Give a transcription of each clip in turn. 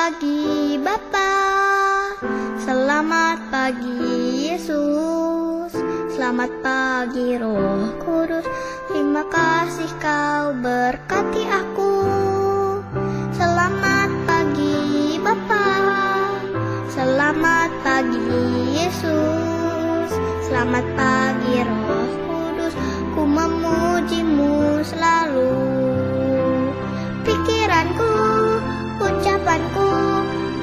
pagi Bapa, selamat pagi Yesus, selamat pagi Roh Kudus. Terima kasih kau berkati aku. Selamat pagi Bapa, selamat pagi Yesus, selamat pagi Roh Kudus. Ku memujimu selalu. Pikiranku, ucapanku,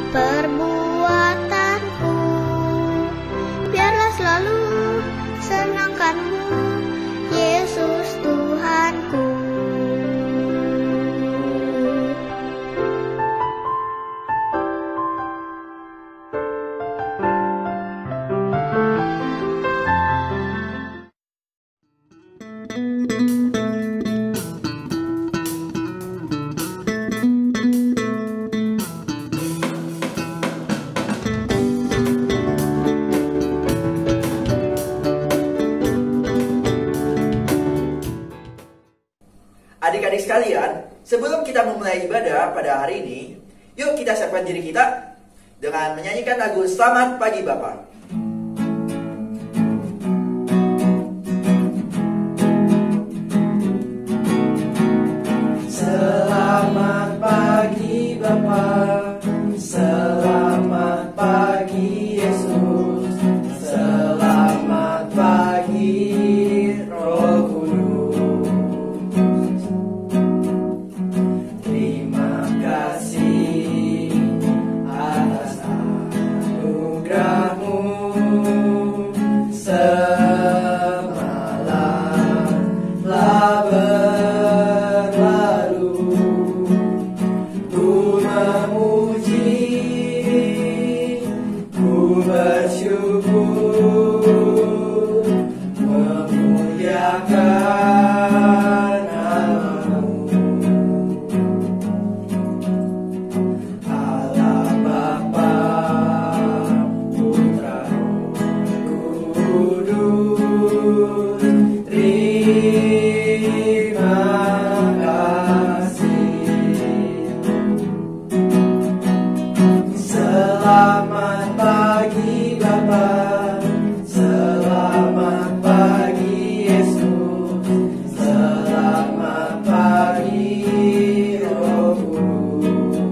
perbuatanku, biarlah selalu senangkanmu, Yesus Tuhanku. Adik-adik sekalian, sebelum kita memulai ibadah pada hari ini, yuk kita siapkan diri kita dengan menyanyikan lagu Selamat Pagi Bapa. Selamat pagi Bapa, selamat pagi Yesus, selamat pagi Roh Kudus. Terima kasih atas anugerah-Mu. Semalam telah berlalu, ku memuji, ku bersyukur, memuliakan nama-Mu. Allah Bapa, Putra, Roh Kudus, terima kasih. Selamat pagi Bapa, selamat pagi Yesus, selamat pagi Roh Kudus.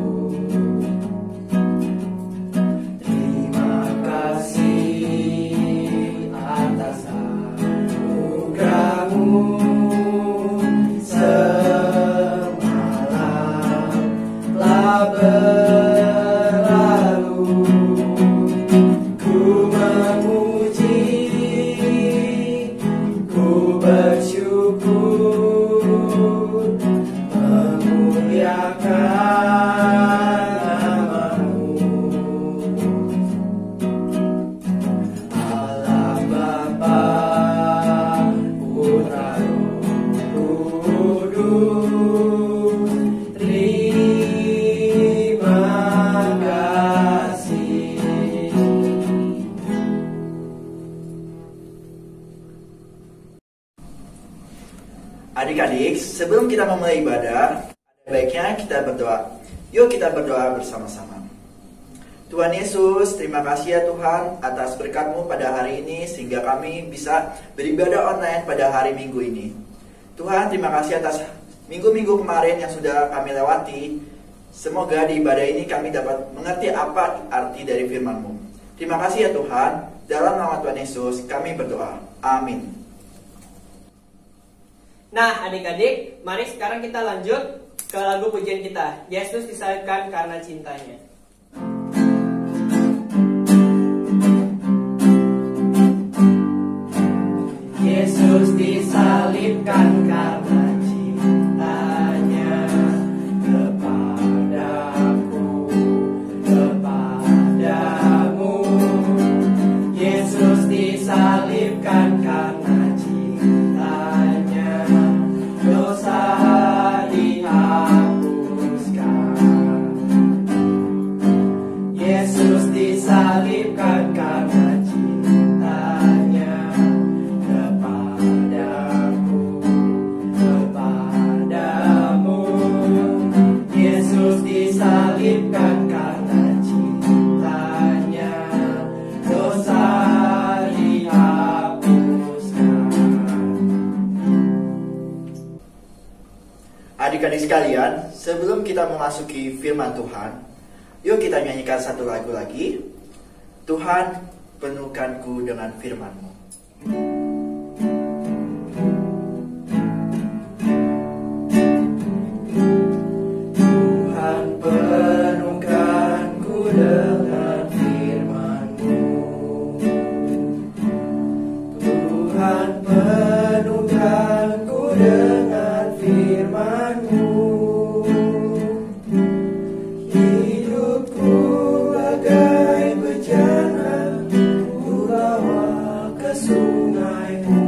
Terima kasih atas anugerah-Mu. Semalam telah berlalu, ku memuji, ku bersyukur, memuliakan nama-Mu. Allah Bapa, Putra, Roh Kudus, terima kasih. Adik-adik, sebelum kita memulai ibadah, ada baiknya kita berdoa. Yuk kita berdoa bersama-sama. Tuhan Yesus, terima kasih ya Tuhan atas berkat-Mu pada hari ini sehingga kami bisa beribadah online pada hari Minggu ini. Tuhan, terima kasih atas minggu-minggu kemarin yang sudah kami lewati. Semoga di ibadah ini kami dapat mengerti apa arti dari firman-Mu. Terima kasih ya Tuhan. Dalam nama Tuhan Yesus kami berdoa. Amin. Nah adik-adik, mari sekarang kita lanjut ke lagu pujian kita, Yesus disalibkan karena cintanya. Yesus disalibkan karena cintanya kepadaku, kepadamu. Yesus disalibkan karena cintanya, dosa dihapuskan. Adik-adik sekalian, sebelum kita memasuki firman Tuhan, yuk kita nyanyikan satu lagu lagi. Tuhan, penuhkanku dengan firman-Mu. Tuhan, penuhkanku dengan firman-Mu. Tuhan, penuhkanku dengan firman-Mu. Hidupku bagai bejana, ku bawa ke sungai-Mu.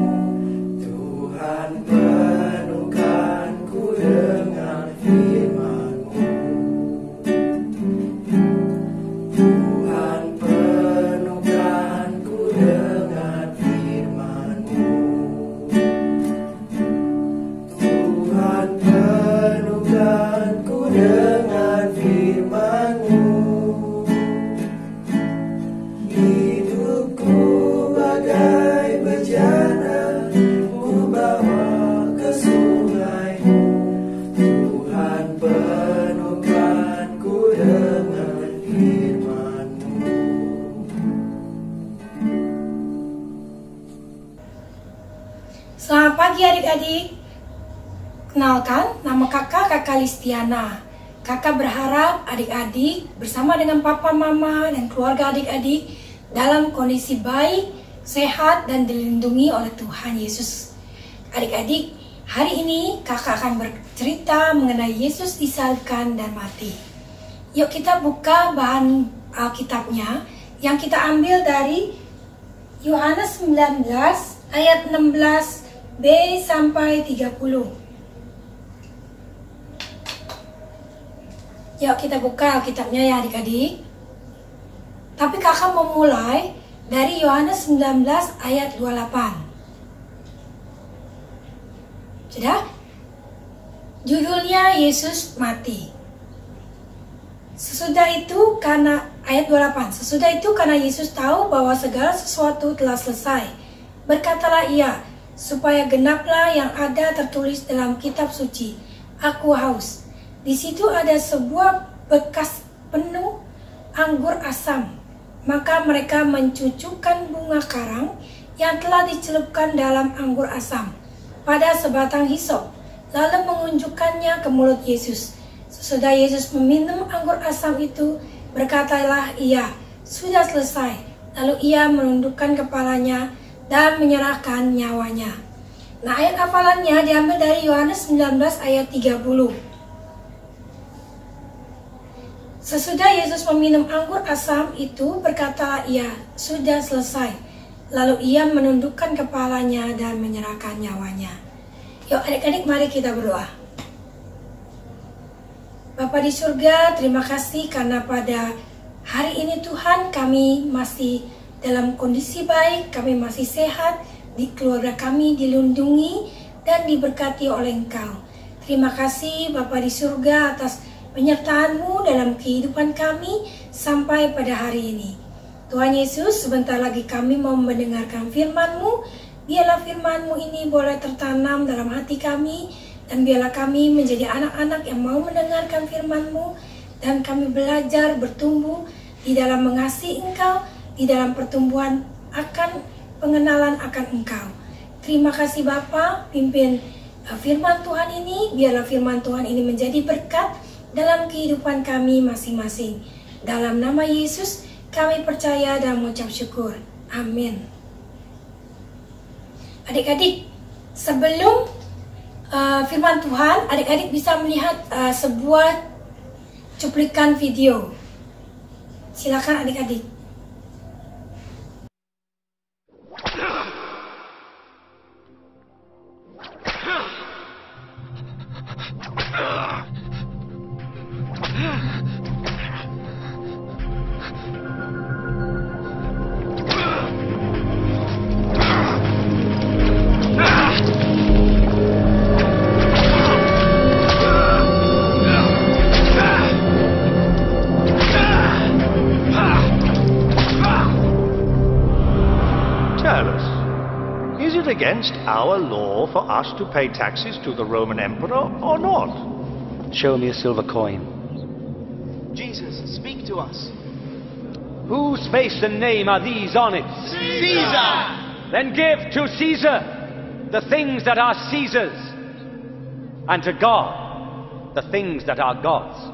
Tuhan, penuhkanku dengan firman-Mu. Tuhan, penuhkanku dengan firman-Mu. Tuhan, penuhkanku dengan firman-Mu. Hidupku bagai bejana, ku bawa ke sungai-Mu. Tuhan, penuhkanku dengan firman-Mu. Selamat pagi adik-adik. Kenalkan, nama kakak Listiana. Kakak berharap adik-adik bersama dengan papa, mama, dan keluarga adik-adik dalam kondisi baik, sehat, dan dilindungi oleh Tuhan Yesus. Adik-adik, hari ini kakak akan bercerita mengenai Yesus disalibkan dan mati. Yuk kita buka bahan Alkitabnya yang kita ambil dari Yohanes 19 ayat 16b sampai 30. Yuk kita buka Alkitabnya ya adik-adik. Tapi kakak mau mulai dari Yohanes 19 ayat 28. Sudah? Judulnya Yesus mati. Sesudah itu karena ayat 28. Sesudah itu karena Yesus tahu bahwa segala sesuatu telah selesai, berkatalah ia, supaya genaplah yang ada tertulis dalam kitab suci, aku haus. Di situ ada sebuah bekas penuh anggur asam. Maka mereka mencucukkan bunga karang yang telah dicelupkan dalam anggur asam pada sebatang hisop, lalu mengunjukkannya ke mulut Yesus. Sesudah Yesus meminum anggur asam itu, berkatalah ia, sudah selesai. Lalu ia menundukkan kepalanya dan menyerahkan nyawanya. Nah, ayat hafalannya diambil dari Yohanes 19 ayat 30. Sesudah Yesus meminum anggur asam itu, berkatalah ia, sudah selesai. Lalu ia menundukkan kepalanya dan menyerahkan nyawanya. Yuk adik-adik, mari kita berdoa. Bapa di surga, terima kasih karena pada hari ini Tuhan kami masih dalam kondisi baik, kami masih sehat, di keluarga kami dilindungi dan diberkati oleh Engkau. Terima kasih Bapa di surga atas penyertaan-Mu dalam kehidupan kami sampai pada hari ini. Tuhan Yesus, sebentar lagi kami mau mendengarkan firman-Mu. Biarlah firman-Mu ini boleh tertanam dalam hati kami, dan biarlah kami menjadi anak-anak yang mau mendengarkan firman-Mu, dan kami belajar bertumbuh di dalam mengasihi Engkau, di dalam pertumbuhan akan pengenalan akan Engkau. Terima kasih Bapa, pimpin firman Tuhan ini, biarlah firman Tuhan ini menjadi berkat dalam kehidupan kami masing-masing. Dalam nama Yesus kami percaya dan mengucap syukur. Amin. Adik-adik, sebelum firman Tuhan, adik-adik bisa melihat sebuah cuplikan video. Silakan adik-adik. Against our law for us to pay taxes to the Roman Emperor or not? Show me a silver coin. Jesus, speak to us. Whose face and name are these on it? Caesar! Then give to Caesar the things that are Caesar's, and to God the things that are God's.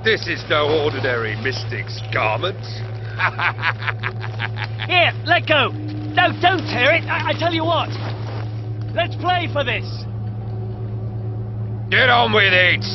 This is no ordinary mystic's garment. Here, let go. No, don't tear it. I tell you what. Let's play for this. Get on with it.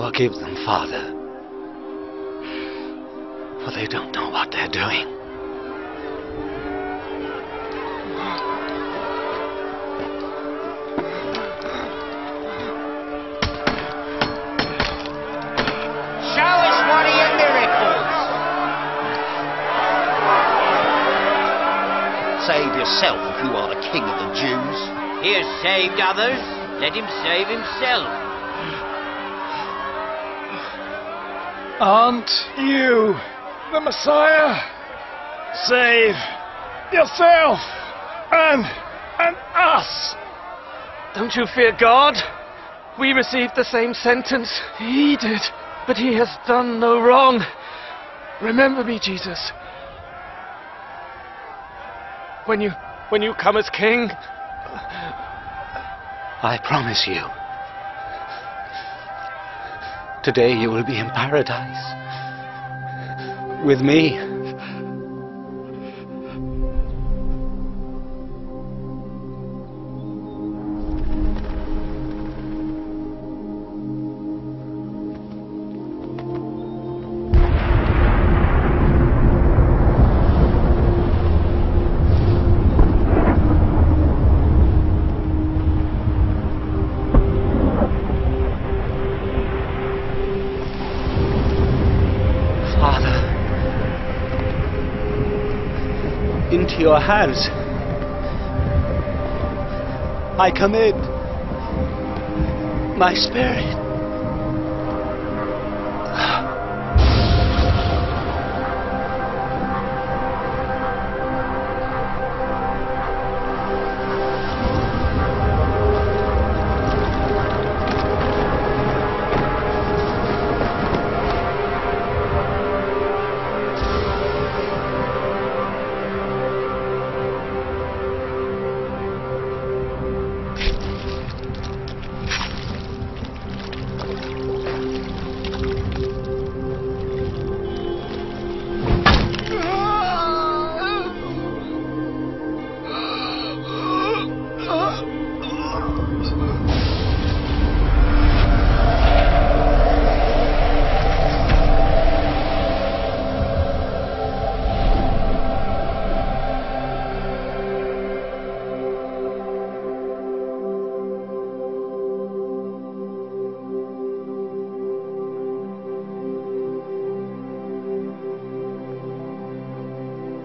Forgive them, Father, for they don't know what they're doing. Show us one of your miracles. Save yourself if you are the king of the Jews. He has saved others. Let him save himself. Aren't you the Messiah? Save yourself and us. Don't you fear God? We received the same sentence he did, but he has done no wrong. Remember me, Jesus. When you come as king, I promise you, today you will be in paradise with me. Into your hands I commit my spirit.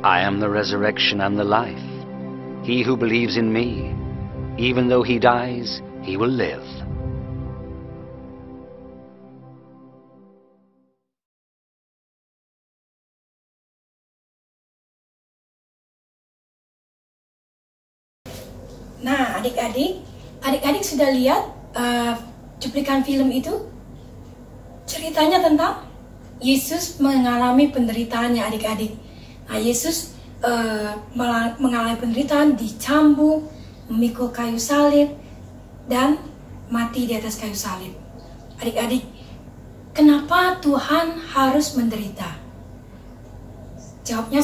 I am the resurrection and the life. He who believes in me, even though he dies, he will live. Nah, adik-adik sudah lihat cuplikan film itu? Ceritanya tentang Yesus mengalami penderitaannya, adik-adik. Nah, Yesus mengalami penderitaan, dicambuk, memikul kayu salib, dan mati di atas kayu salib. Adik-adik, kenapa Tuhan harus menderita? Jawabnya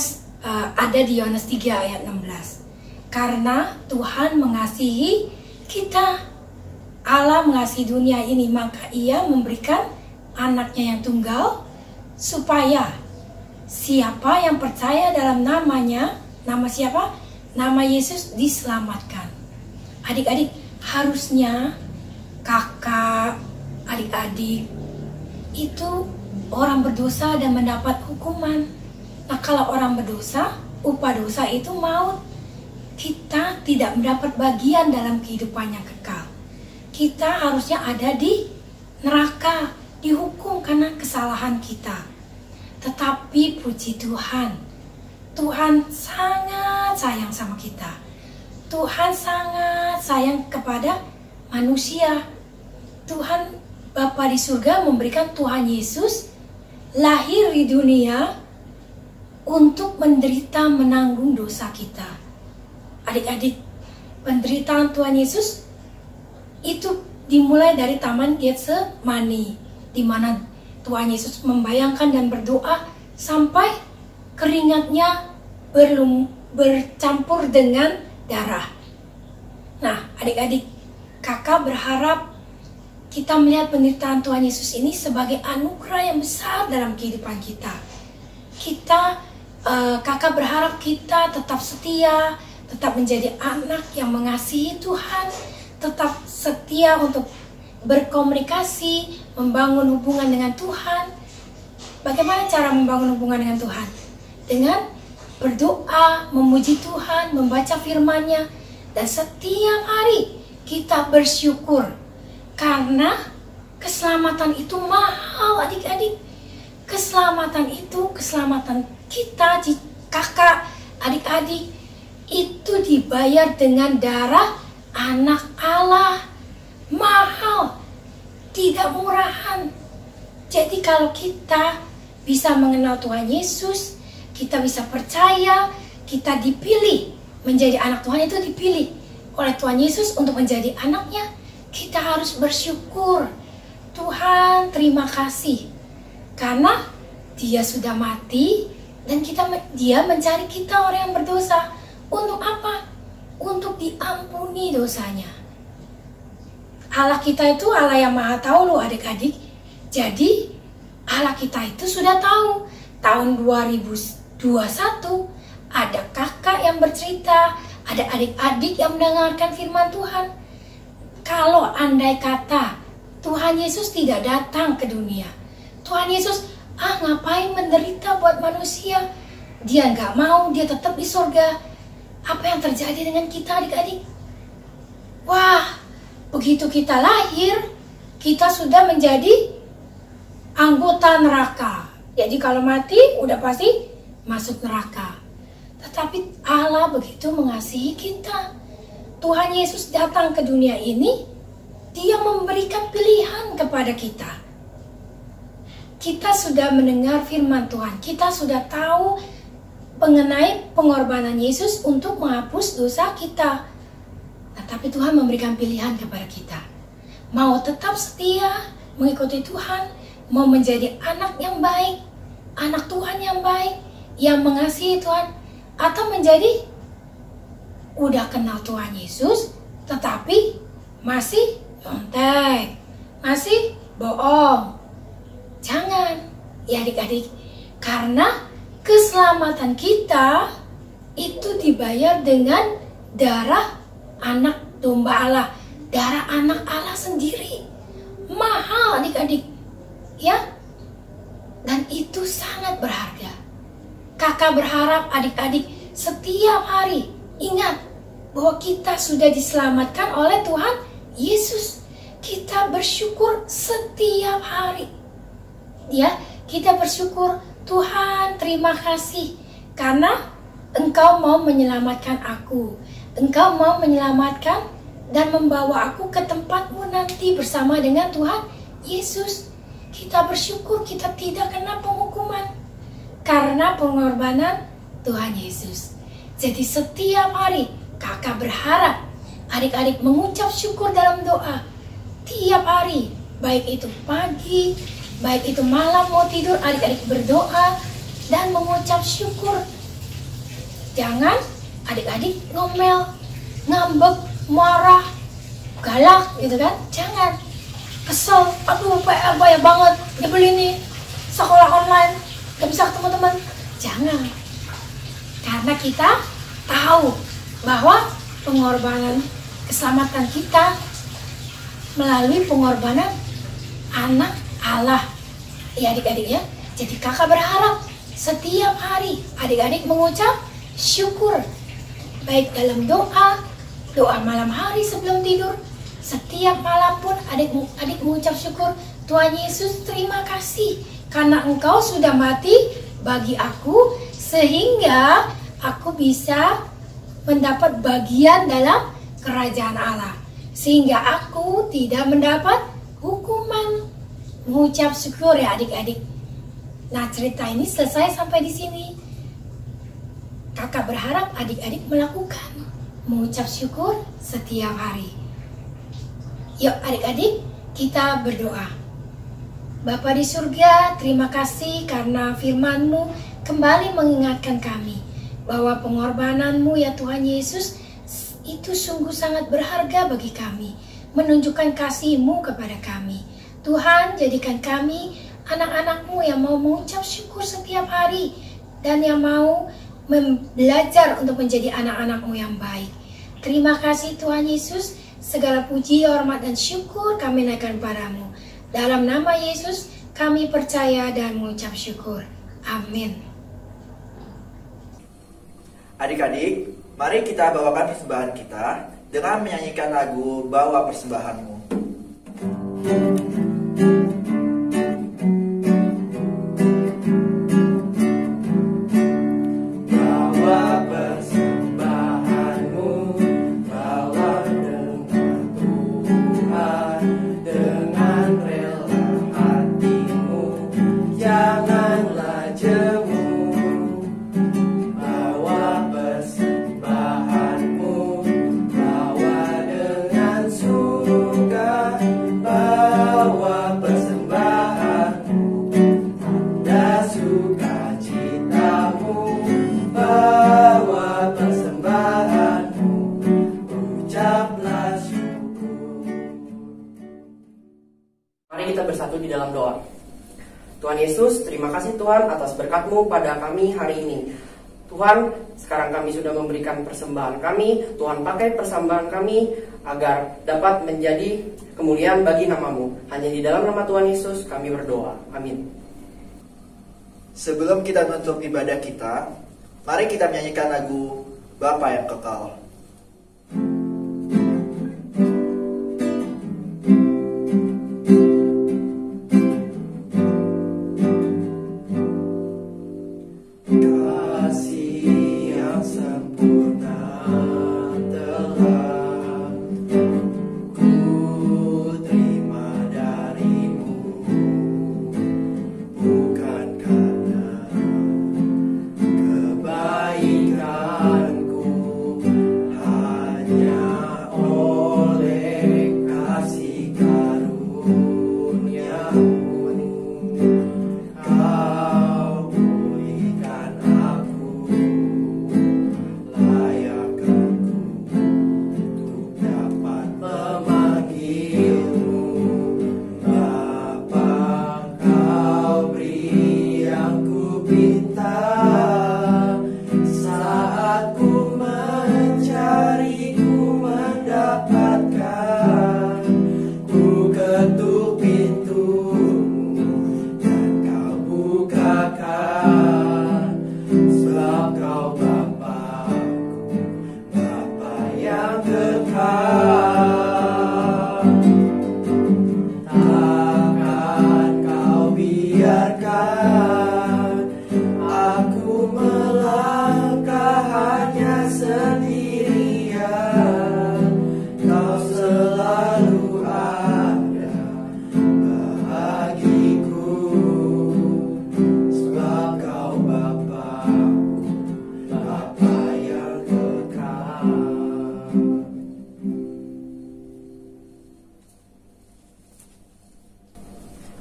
ada di Yohanes 3 ayat 16. Karena Tuhan mengasihi kita. Allah mengasihi dunia ini, maka Ia memberikan anaknya yang tunggal, supaya siapa yang percaya dalam namanya, nama siapa? Nama Yesus, diselamatkan. Adik-adik, harusnya kakak, adik-adik itu orang berdosa dan mendapat hukuman. Nah, kalau orang berdosa, upah dosa itu maut. Kita tidak mendapat bagian dalam kehidupan yang kekal. Kita harusnya ada di neraka, dihukum karena kesalahan kita. Tetapi puji Tuhan, Tuhan sangat sayang sama kita. Tuhan sangat sayang kepada manusia. Tuhan Bapa di surga memberikan Tuhan Yesus lahir di dunia untuk menderita menanggung dosa kita. Adik-adik, penderitaan Tuhan Yesus itu dimulai dari Taman Getsemani, di mana Tuhan Yesus membayangkan dan berdoa sampai keringatnya bercampur dengan darah. Nah, adik-adik, kakak berharap kita melihat penderitaan Tuhan Yesus ini sebagai anugerah yang besar dalam kehidupan kita. Kakak berharap kita tetap setia, tetap menjadi anak yang mengasihi Tuhan, tetap setia untuk berkomunikasi, membangun hubungan dengan Tuhan. Bagaimana cara membangun hubungan dengan Tuhan? Dengan berdoa, memuji Tuhan, membaca firman-Nya, dan setiap hari kita bersyukur. Karena keselamatan itu mahal, adik-adik. Keselamatan itu, keselamatan kita, kakak, adik-adik, itu dibayar dengan darah anak Allah. Mahal, tidak murahan. Jadi kalau kita bisa mengenal Tuhan Yesus, kita bisa percaya, kita dipilih menjadi anak Tuhan, itu dipilih oleh Tuhan Yesus untuk menjadi anaknya. Kita harus bersyukur. Tuhan, terima kasih. Karena Dia sudah mati dan Dia mencari kita orang yang berdosa. Untuk apa? Untuk diampuni dosanya. Allah kita itu Allah yang maha tahu loh adik-adik. Jadi Allah kita itu sudah tahu. Tahun 2021 ada kakak yang bercerita, ada adik-adik yang mendengarkan firman Tuhan. Kalau andai kata Tuhan Yesus tidak datang ke dunia, Tuhan Yesus ngapain menderita buat manusia? Dia nggak mau, dia tetap di surga. Apa yang terjadi dengan kita adik-adik? Wah, begitu kita lahir, kita sudah menjadi anggota neraka. Jadi kalau mati udah pasti masuk neraka. Tetapi Allah begitu mengasihi kita. Tuhan Yesus datang ke dunia ini, Dia memberikan pilihan kepada kita. Kita sudah mendengar firman Tuhan, kita sudah tahu mengenai pengorbanan Yesus untuk menghapus dosa kita. Tetapi Tuhan memberikan pilihan kepada kita. Mau tetap setia, mengikuti Tuhan, mau menjadi anak yang baik, anak Tuhan yang baik, yang mengasihi Tuhan, atau menjadi udah kenal Tuhan Yesus, tetapi masih nyontek, masih bohong. Jangan, ya adik-adik, karena keselamatan kita itu dibayar dengan darah anak domba Allah, darah anak Allah sendiri. Mahal adik-adik, ya. Dan itu sangat berharga. Kakak berharap adik-adik setiap hari ingat bahwa kita sudah diselamatkan oleh Tuhan Yesus. Kita bersyukur setiap hari. Ya, kita bersyukur, Tuhan terima kasih karena Engkau mau menyelamatkan aku. Engkau mau menyelamatkan dan membawa aku ke tempat-Mu nanti bersama dengan Tuhan Yesus. Kita bersyukur kita tidak kena penghukuman karena pengorbanan Tuhan Yesus. Jadi setiap hari kakak berharap adik-adik mengucap syukur dalam doa. Tiap hari, baik itu pagi, baik itu malam mau tidur, adik-adik berdoa dan mengucap syukur. Jangan adik-adik ngomel, ngambek, marah, galak gitu kan. Jangan. Kesel, aduh PR banyak banget, nyebelin nih, sekolah online, gak bisa ketemu teman. Jangan. Karena kita tahu bahwa pengorbanan keselamatan kita melalui pengorbanan anak Allah. Ya adik-adik ya. Jadi kakak berharap setiap hari adik-adik mengucap syukur. Baik dalam doa malam hari sebelum tidur. Setiap malam pun adik mengucap syukur. Tuhan Yesus terima kasih karena Engkau sudah mati bagi aku sehingga aku bisa mendapat bagian dalam kerajaan Allah. Sehingga aku tidak mendapat hukuman. Mengucap syukur ya adik-adik. Nah cerita ini selesai sampai di sini. Kakak berharap adik-adik melakukan mengucap syukur setiap hari. Yuk adik-adik kita berdoa. Bapa di surga, terima kasih karena firman-Mu kembali mengingatkan kami bahwa pengorbanan-Mu ya Tuhan Yesus itu sungguh sangat berharga bagi kami. menunjukkan kasih-Mu kepada kami. Tuhan, jadikan kami anak-anak-Mu yang mau mengucap syukur setiap hari dan yang mau belajar untuk menjadi anak-anak-Mu yang baik. Terima kasih Tuhan Yesus, segala puji, hormat, dan syukur kami naikkan padamu. Dalam nama Yesus kami percaya dan mengucap syukur. Amin. Adik-adik, mari kita bawakan persembahan kita dengan menyanyikan lagu Bawa Persembahanmu. Bersatu di dalam doa. Tuhan Yesus, terima kasih Tuhan atas berkat-Mu pada kami hari ini. Tuhan, sekarang kami sudah memberikan persembahan kami. Tuhan, pakai persembahan kami agar dapat menjadi kemuliaan bagi nama-Mu. Hanya di dalam nama Tuhan Yesus kami berdoa. Amin. Sebelum kita menutup ibadah kita, mari kita menyanyikan lagu Bapa yang Kekal.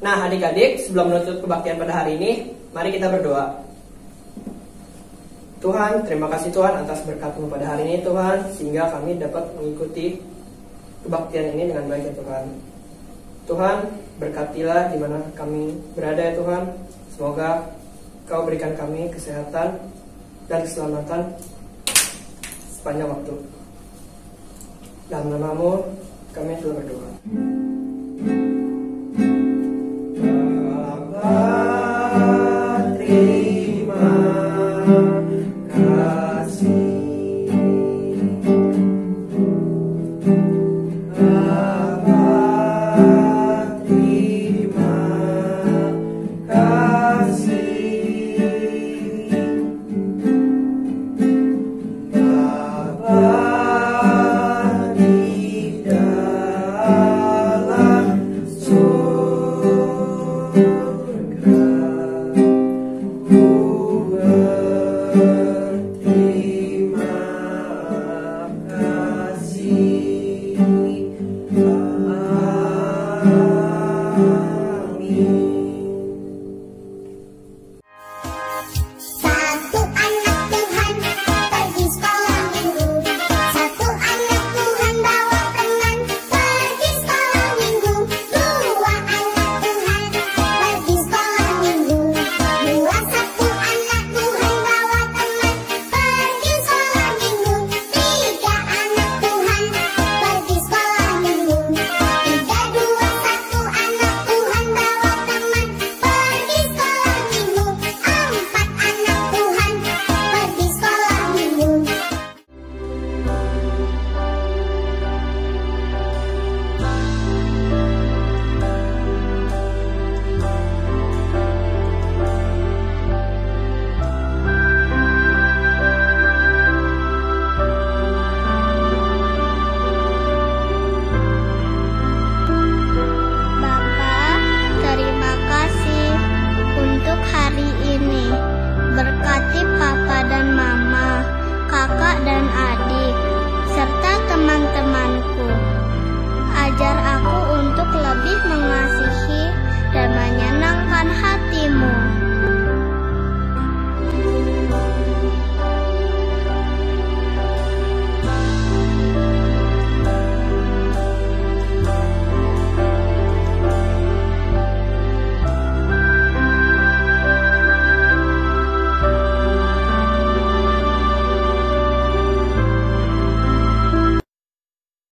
Nah adik-adik, sebelum menutup kebaktian pada hari ini, mari kita berdoa. Tuhan, terima kasih Tuhan atas berkat-Mu pada hari ini Tuhan, sehingga kami dapat mengikuti kebaktian ini dengan baik ya Tuhan. Tuhan, berkatilah di mana kami berada ya Tuhan. Semoga Kau berikan kami kesehatan dan keselamatan sepanjang waktu. Dalam nama-Mu kami telah berdoa. Terima kasih.